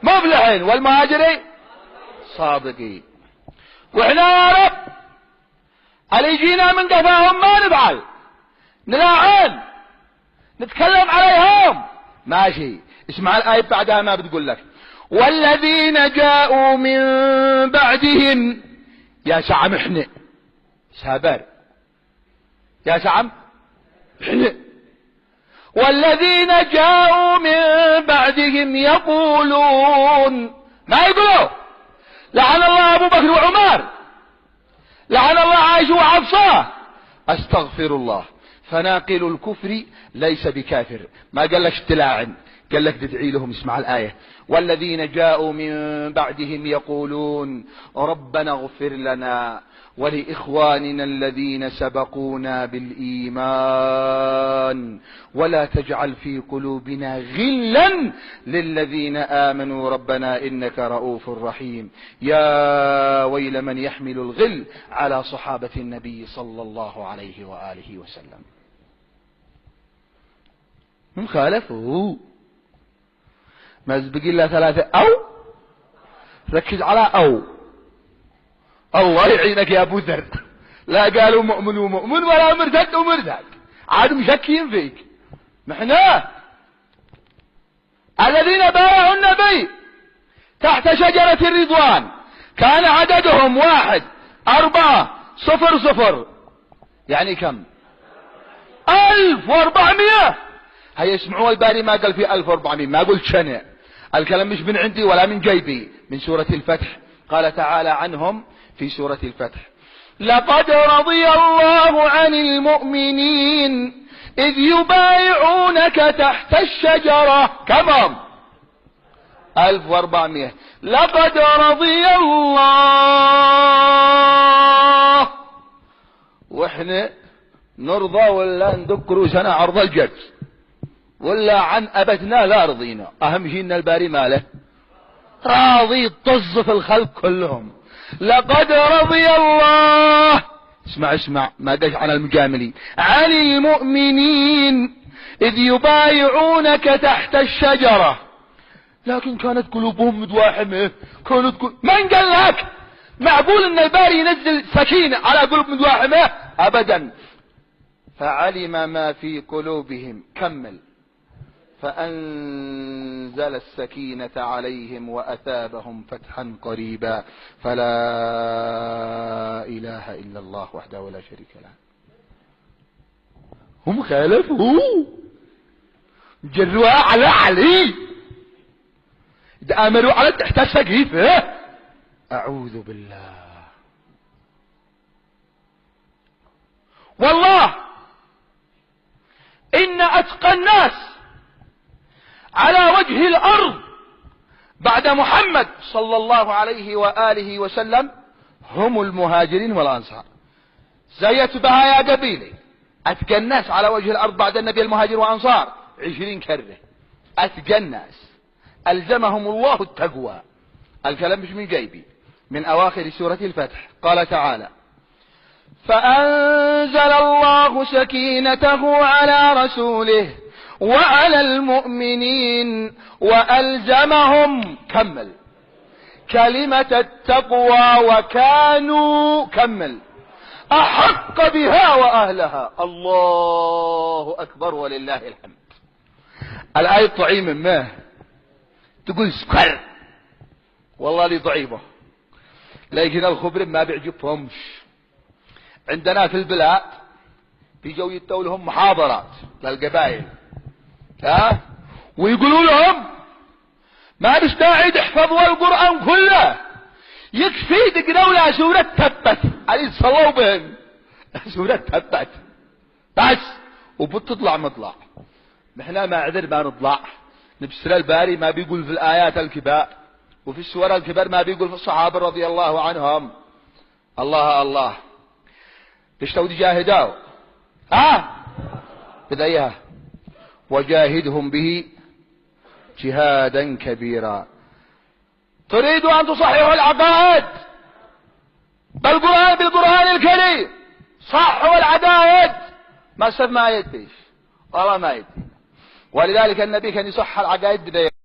مفلحين والمهاجرين صادقين. واحنا يا رب اللي يجينا من قفاهم ما نفعل، نلاعن نتكلم عليهم ماشي. اسمع الآية بعدها ما بتقول لك والذين جاءوا من بعدهم. يا شعم احنا سابر، يا شعم احنا. والذين جاءوا من بعدهم يقولون، ما يقولوا لعن الله ابو بكر وعمر، لعن الله عائشة وحفصة. استغفر الله. فناقل الكفر ليس بكافر، ما قال لك تلاعن، قال لك تدعي لهم. اسمع الآية والذين جاءوا من بعدهم يقولون ربنا اغفر لنا ولإخواننا الذين سبقونا بالإيمان ولا تجعل في قلوبنا غلا للذين آمنوا ربنا إنك رؤوف رحيم. يا ويل من يحمل الغل على صحابة النبي صلى الله عليه وآله وسلم. من خالفه ما بقي إلا ثلاثة أو. ركز على أو. الله يعينك يا أبو ذر، لا قالوا مؤمن ومؤمن ولا مرتد ومرتد، عاد مشكين فيك. محنا الذين بايعوا النبي تحت شجرة الرضوان كان عددهم 1,400، يعني كم؟ 1400. هيا يسمعوا الباري ما قال في 1400، ما قلت شنع، الكلام مش من عندي ولا من جيبي، من سورة الفتح. قال تعالى عنهم في سورة الفتح لقد رضي الله عن المؤمنين إذ يبايعونك تحت الشجرة. كم؟ 1400. لقد رضي الله. واحنا نرضى ولا ندك روسنا عرض الجد ولا عن أبتنا لا رضينا؟ أهم شيء إن الباري ماله راضي طز في الخلق كلهم. لقد رضي الله، اسمع ما قالش عن المجاملين، عن المؤمنين إذ يبايعونك تحت الشجرة، لكن كانت قلوبهم مدواحمة. من قال لك معقول ان الباري ينزل سكينة على قلوب مدواحمة؟ ابدا. فعلم ما في قلوبهم. كمل. فأنزل السكينة عليهم وأثابهم فتحا قريبا. فلا إله إلا الله وحده لا شريك له. هم خالفوا جروا على علي، امروا على تحت السقيفة. أعوذ بالله. والله إن أتقى الناس على وجه الأرض بعد محمد صلى الله عليه وآله وسلم هم المهاجرين والأنصار. زيت بها يا قبيلي. أتقى الناس على وجه الأرض بعد النبي المهاجر وأنصار 20 كرة. أتقى الناس ألزمهم الله التقوى. الكلام مش من جيبي، من أواخر سورة الفتح. قال تعالى فأنزل الله سكينته على رسوله وعلى المؤمنين وألزمهم. كمل. كلمة التقوى وكانوا. كمل. أحق بها وأهلها. الله أكبر ولله الحمد. الآية طعيمة ما تقول سكر، والله لي ضعيفة، لكن الخبر ما بيعجبهمش. عندنا في البلاد بيجوا يتوا لهم محاضرات للقبائل، ويقولوا لهم ما نستعيد تحفظوا القرآن كله، يكفي تقرأوا لها سورة تبت، علي صلوا بهم سورة تبت بس، وبتطلع مطلع. نحن ما عذر ما نطلع. نبسر الباري ما بيقول في الآيات الكبار وفي السور الكبار، ما بيقول في الصحابة رضي الله عنهم. الله الله تشتوا تجاهدوا بدايها وجاهدهم به جهادا كبيرا. تريد أن تصححوا العقائد بالقرآن الكريم، صحوا العقائد. ما يديش والله ما يدي. ولذلك النبي كان يصح العقائد بداية